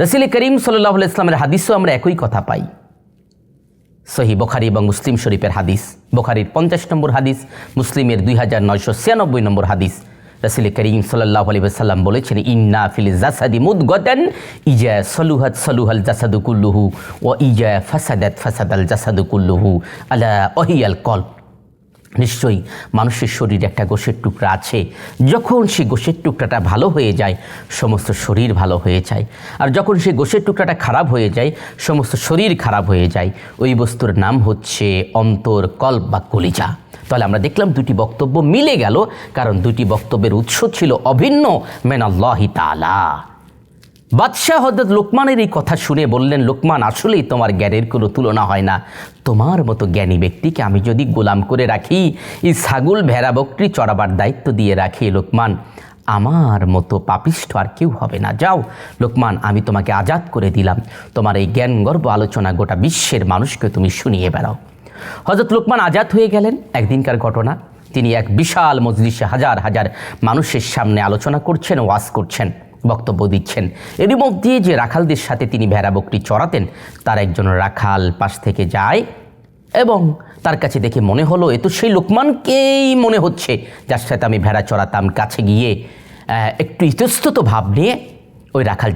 রাসূল করিম সাল্লাল্লাহু আলাইহি ওয়াসাল্লামের হাদিসও আমরা একই কথা পাই। সহিহ বুখারী এবং মুসলিম শরীফের হাদিস, বুখারীর 50 নম্বর হাদিস, মুসলিমের 2996 নম্বর হাদিস। রাসূল করিম সাল্লাল্লাহু আলাইহি ওয়াসাল্লাম বলেছেন, ইন্না ফিল জাসাদি মুদগাতান ইজা সলুহাত সলুহাল জাসাদু কুল্লুহু ওয়া ইজা ফাসাদাত ফাসাদাল জাসাদু কুল্লুহু আলা ওয়াহিয়াল কলব। নিশ্চয়ই মানুষের শরীরে একটা গোশের টুকরা আছে, যখন সেই গোশের টুকরাটা ভালো হয়ে যায় সমস্ত শরীর ভালো হয়ে যায়, আর যখন সেই গোশের টুকরাটা খারাপ হয়ে যায় সমস্ত শরীর খারাপ হয়ে যায়। ওই বস্তুর নাম হচ্ছে অন্তর, কলব বা কলিজা। তাহলে আমরা দেখলাম দুটি বক্তব্য মিলে গেল, কারণ দুটি বক্তব্যের উৎস ছিল অভিন্ন মিনাল্লাহি তাআলা। বাদশাহ হযরত লোকমানের এই কথা শুনে বললেন, লোকমান, আসলেই তোমার জ্ঞানের কোনো তুলনা হয় না। তোমার মতো জ্ঞানী ব্যক্তিকে আমি যদি গোলাম করে রাখি, এই ছাগল ভেড়া বকরি চড়াবার দায়িত্ব দিয়ে রাখি, লোকমান, আমার মতো পাপিষ্ঠ আর কেউ হবে না। যাও লোকমান, আমি তোমাকে আজাদ করে দিলাম, তোমার এই জ্ঞানগর্ব আলোচনা গোটা বিশ্বের মানুষকে তুমি শুনিয়ে বেড়াও। হযরত লোকমান আজাদ হয়ে গেলেন। একদিনকার ঘটনা, তিনি এক বিশাল মজলিসে হাজার হাজার মানুষের সামনে আলোচনা করছেন, ওয়াজ করছেন, বক্তব্য দিচ্ছেন। এরই মধ্যে যে রাখালদের সাথে তিনি ভেড়া বকরি চড়াতেন, তার একজন রাখাল পাশ থেকে যায় এবং তার কাছে দেখে মনে হলো এ তো সেই লোকমানকেই মনে হচ্ছে যার সাথে আমি ভেড়া চড়াতাম। কাছে গিয়ে একটু ইতস্তত ভাব নিয়ে ওই রাখাল